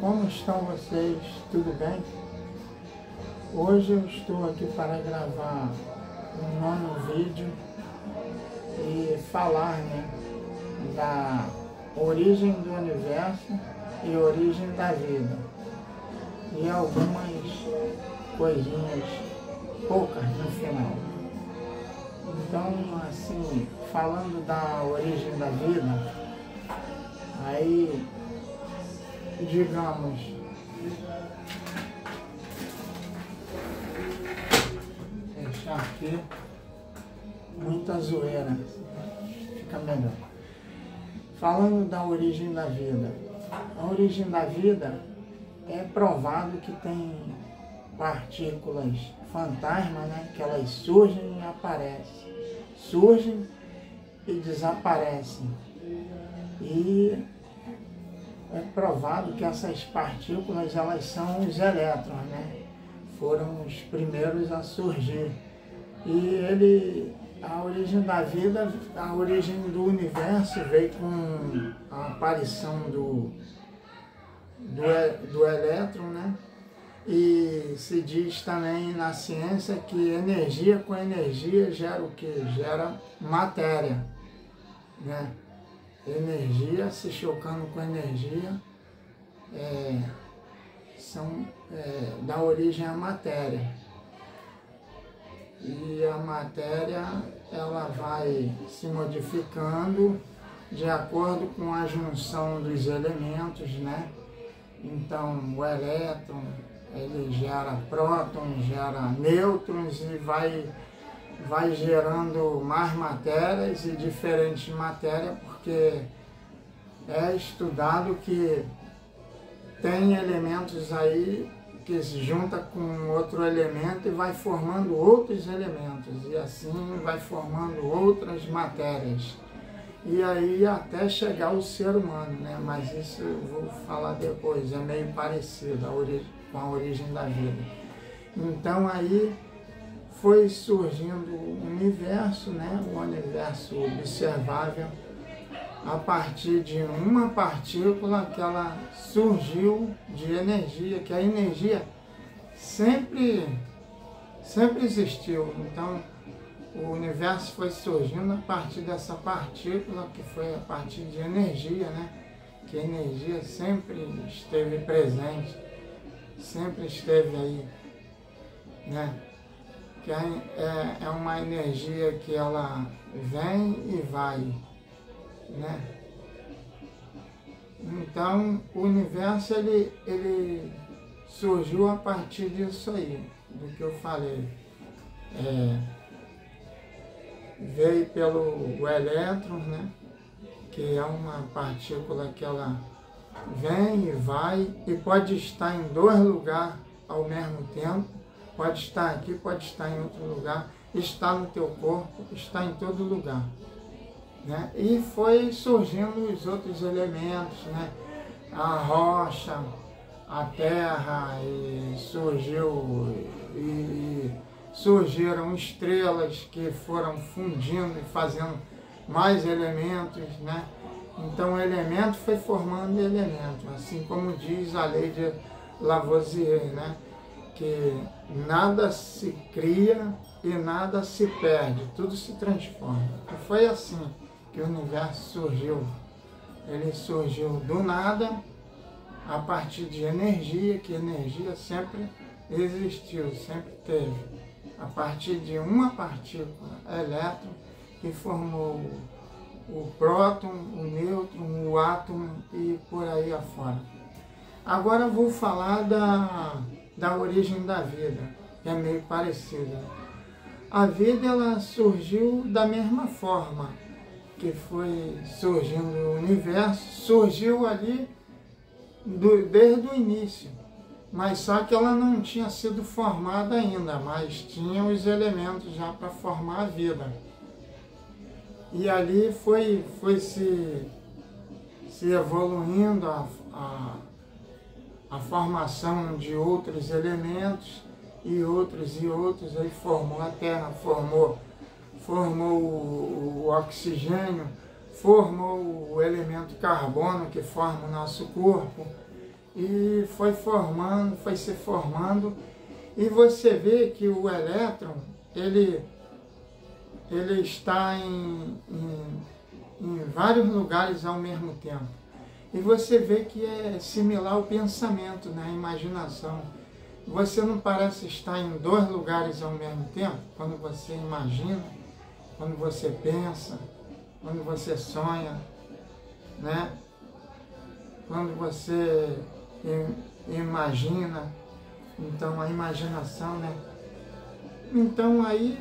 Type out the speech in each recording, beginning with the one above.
como estão vocês? Tudo bem? Hoje eu estou aqui para gravar um novo vídeo e falar, da origem do universo e origem da vida. E algumas coisinhas, poucas no final. Então, assim, falando da origem da vida, aí, digamos, deixar aqui, muita zoeira, fica melhor. Falando da origem da vida, a origem da vida é provado que tem partículas fantasmas, que elas surgem e aparecem, surgem e desaparecem. E é provado que essas partículas, elas são os elétrons, foram os primeiros a surgir. E a origem da vida, a origem do universo veio com a aparição do elétron, E se diz também na ciência que energia com energia gera o quê? Gera matéria, Energia se chocando com energia dá origem à matéria. E a matéria, ela vai se modificando de acordo com a junção dos elementos, Então, o elétron, ele gera prótons, gera nêutrons e vai gerando mais matérias e diferentes matérias, porque é estudado que tem elementos aí que se junta com outro elemento e vai formando outros elementos, e assim vai formando outras matérias. E aí até chegar ao ser humano, Mas isso eu vou falar depois, é meio parecido com a origem da vida. Então aí foi surgindo o universo, o universo observável, a partir de uma partícula que ela surgiu de energia, que a energia sempre existiu. Então, o universo foi surgindo a partir dessa partícula, que foi a partir de energia, Que a energia sempre esteve presente, sempre esteve aí, Que é uma energia que ela vem e vai, Então, o universo, ele surgiu a partir disso aí, do que eu falei. Veio pelo elétron, que é uma partícula que ela vem e vai, e pode estar em dois lugares ao mesmo tempo, pode estar aqui, pode estar em outro lugar, está no teu corpo, está em todo lugar. E foi surgindo os outros elementos, a rocha, a terra, e surgiram estrelas que foram fundindo e fazendo mais elementos, Então o elemento foi formando elemento, assim como diz a lei de Lavoisier, que nada se cria e nada se perde, tudo se transforma. E foi assim que o universo surgiu. Ele surgiu do nada, a partir de energia, que energia sempre existiu, sempre teve. A partir de uma partícula, elétron, que formou o próton, o nêutron, o átomo e por aí afora. Agora eu vou falar da origem da vida, que é meio parecida. A vida, ela surgiu da mesma forma que foi surgindo o universo, surgiu ali desde o início, mas só que ela não tinha sido formada ainda, mas tinha os elementos já para formar a vida. E ali foi se evoluindo a formação de outros elementos e outros, aí formou a Terra, formou o oxigênio, formou o elemento carbono que forma o nosso corpo, e foi formando, foi se formando, e você vê que o elétron, ele está em vários lugares ao mesmo tempo. E você vê que é similar ao pensamento, né? A imaginação. Você não parece estar em dois lugares ao mesmo tempo, quando você imagina, quando você pensa, quando você sonha, né? Quando você imagina, então a imaginação, né? Então aí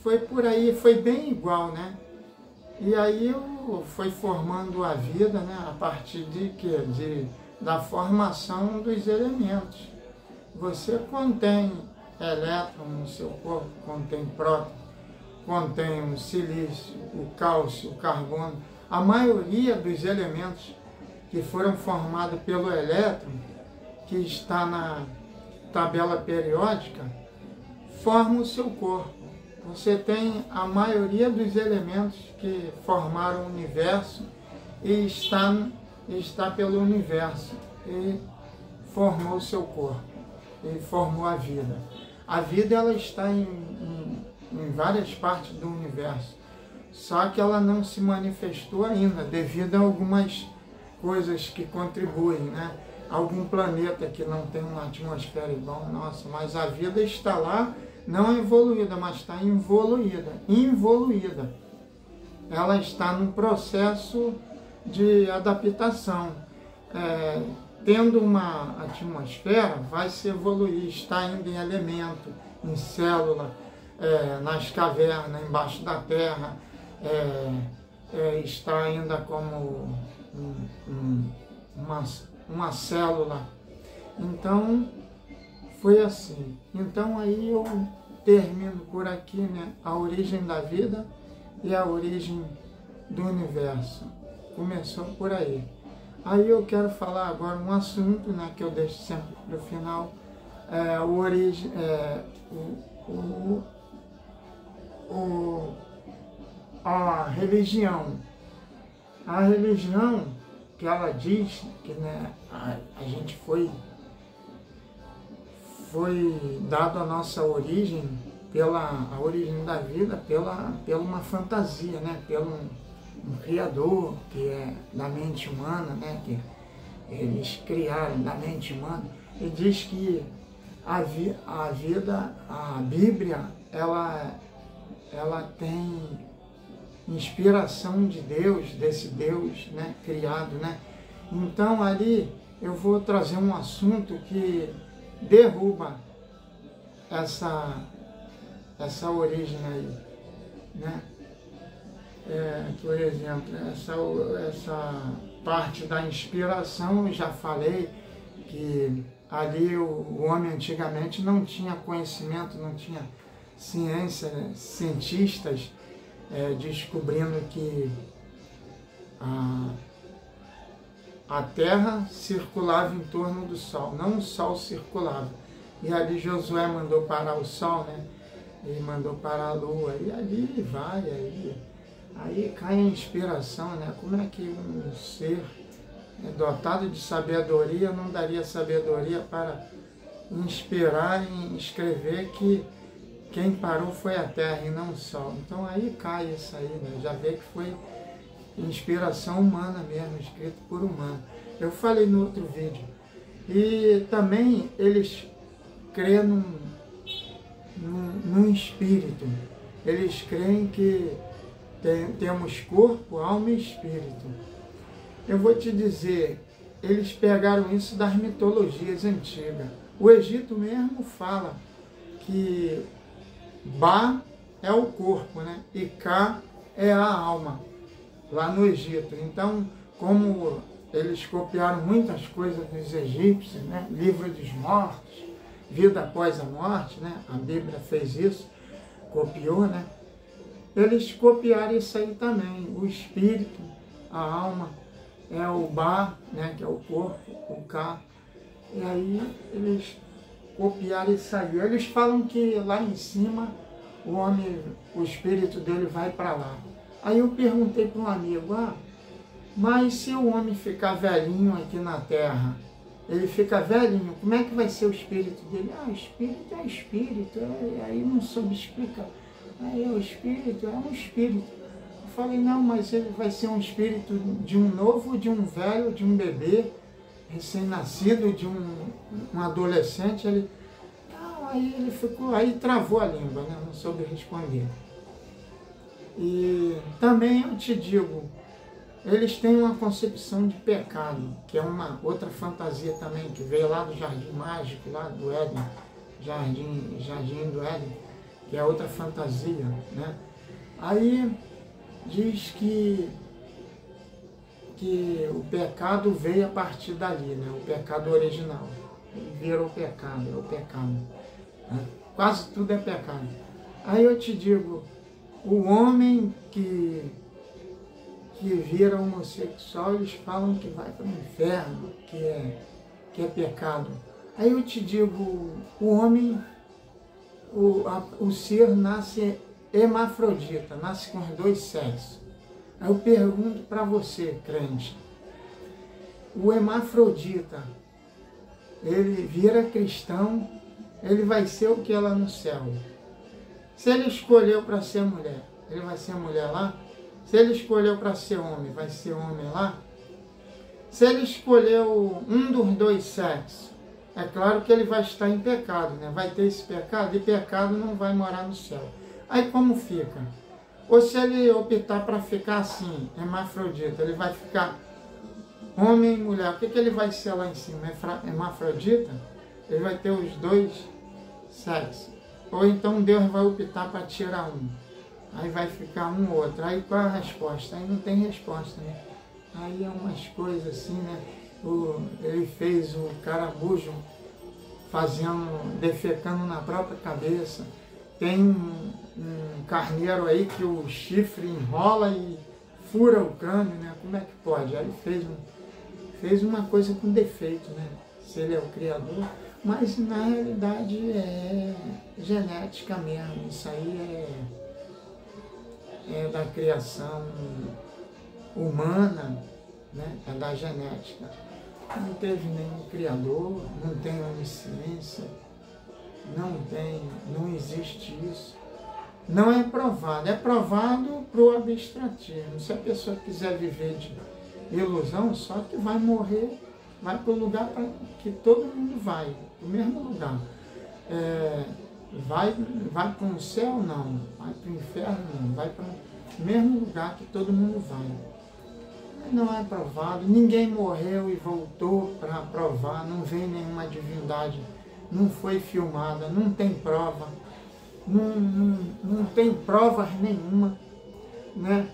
foi por aí, foi bem igual, né? E aí foi formando a vida, né? A partir de quê? Da formação dos elementos. Você contém elétron no seu corpo, contém próton, contém o silício, o cálcio, o carbono. A maioria dos elementos que foram formados pelo elétron, que está na tabela periódica, formam o seu corpo. Você tem a maioria dos elementos que formaram o universo e está pelo universo e formou o seu corpo e formou a vida. A vida ela está em várias partes do universo, só que ela não se manifestou ainda devido a algumas coisas que contribuem, né? Algum planeta que não tem uma atmosfera igual a nossa, mas a vida está lá, não evoluída, mas está involuída. Ela está num processo de adaptação. Tendo uma atmosfera, vai se evoluir, está indo em elemento, em célula, nas cavernas, embaixo da terra, está ainda como uma célula. Então, foi assim. Então, aí eu termino por aqui, né? A origem da vida e a origem do universo. Começou por aí. Aí eu quero falar agora um assunto, né, que eu deixo sempre para o final, a religião. A religião que ela diz que, né, a gente foi dado a nossa origem, a origem da vida, pela uma fantasia, né, pelo um criador que é da mente humana, né, que eles criaram da mente humana, e diz que a vida, a Bíblia, ela tem inspiração de Deus, desse Deus, né, criado, né? Então ali eu vou trazer um assunto que derruba essa origem aí, né? Por exemplo, essa parte da inspiração, eu já falei que ali o homem antigamente não tinha conhecimento, não tinha ciência, cientistas descobrindo que a Terra circulava em torno do Sol, não o Sol circulava. E ali Josué mandou parar o Sol, né? E mandou parar a Lua, e ali vai, aí cai a inspiração, né? Como é que um ser dotado de sabedoria não daria sabedoria para inspirar e escrever que quem parou foi a Terra e não o Sol? Então aí cai isso aí, né? Já vê que foi inspiração humana mesmo, escrito por humano. Eu falei no outro vídeo. E também eles creem num espírito. Eles creem que temos corpo, alma e espírito. Eu vou te dizer, eles pegaram isso das mitologias antigas. O Egito mesmo fala que Ba é o corpo, né? E Ka é a alma, lá no Egito. Então, como eles copiaram muitas coisas dos egípcios, né? Livro dos mortos, vida após a morte, né? A Bíblia fez isso, copiou, né? Eles copiaram isso aí também. O espírito, a alma, é o Ba, né? Que é o corpo, o Ka. E aí eles copiaram isso aí. Eles falam que lá em cima o homem, o espírito dele vai para lá. Aí eu perguntei para um amigo, mas se o homem ficar velhinho aqui na Terra, ele fica velhinho, como é que vai ser o espírito dele? Ah, espírito é espírito, aí não soube explicar. Aí o espírito é um espírito. Eu falei, não, mas ele vai ser um espírito de um novo, de um velho, de um bebê, recém-nascido, de um adolescente. Ele, não, aí ele ficou, aí travou a língua, né? Não soube responder. E também eu te digo, eles têm uma concepção de pecado, que é uma outra fantasia também, que veio lá do Jardim Mágico, lá do Éden, Jardim do Éden, que é outra fantasia, né? Aí diz que o pecado veio a partir dali, né? O pecado original. Ele virou pecado, é o pecado. Né? Quase tudo é pecado. Aí eu te digo, o homem que vira homossexual, eles falam que vai para o inferno, que é pecado. Aí eu te digo, o homem, o ser nasce hermafrodita, nasce com os dois sexos. Aí eu pergunto para você, crente, o hermafrodita, ele vira cristão, ele vai ser o que é lá no céu? Se ele escolheu para ser mulher, ele vai ser mulher lá? Se ele escolheu para ser homem, vai ser homem lá? Se ele escolheu um dos dois sexos, é claro que ele vai estar em pecado, né? Vai ter esse pecado, e pecado não vai morar no céu. Aí como fica? Ou se ele optar para ficar assim, hermafrodita, ele vai ficar homem e mulher. O que ele vai ser lá em cima? Hermafrodita? Ele vai ter os dois sexos. Ou então Deus vai optar para tirar um. Aí vai ficar um ou outro. Aí qual é a resposta? Aí não tem resposta, né? Aí é umas coisas assim, né? Ele fez o caramujo defecando na própria cabeça. Tem um carneiro aí que o chifre enrola e fura o crânio, né? Como é que pode? Aí fez uma coisa com defeito, né? Se ele é o criador. Mas na realidade é genética mesmo. Isso aí é da criação humana, né? É da genética. Não teve nenhum criador, não tem onisciência, não existe isso. Não é provado, é provado para o abstratismo. Se a pessoa quiser viver de ilusão, só que vai morrer, vai para o lugar que todo mundo vai, o mesmo lugar. Vai para um céu? Não. Vai para o inferno? Não. Vai para o mesmo lugar que todo mundo vai. Não é provado. Ninguém morreu e voltou para provar. Não vem nenhuma divindade. Não foi filmada. Não tem prova. Não tem provas nenhuma. Né?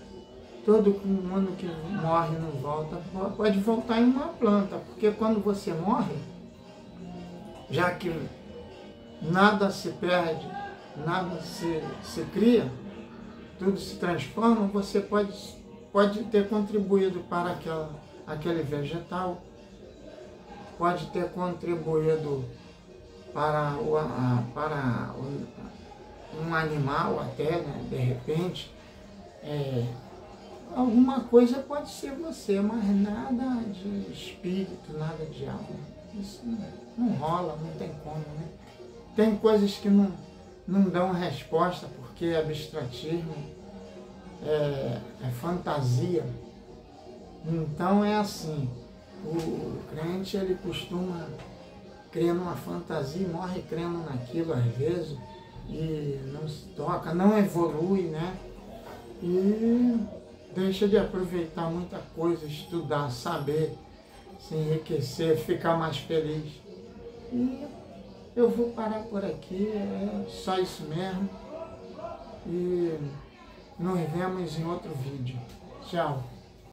Todo mundo que morre não volta. Pode voltar em uma planta. Porque quando você morre, já que nada se perde, nada se cria, tudo se transforma, você pode ter contribuído para aquele vegetal, pode ter contribuído para um animal até, né? De repente, alguma coisa pode ser você, mas nada de espírito, nada de alma. Isso não rola, não tem como, né? Tem coisas que não dão resposta, porque é abstratismo, é fantasia. Então é assim, o crente ele costuma crer numa fantasia e morre crendo naquilo às vezes, e não se toca, não evolui, né? E deixa de aproveitar muita coisa, estudar, saber, se enriquecer, ficar mais feliz. E eu vou parar por aqui, é só isso mesmo. E nos vemos em outro vídeo. Tchau.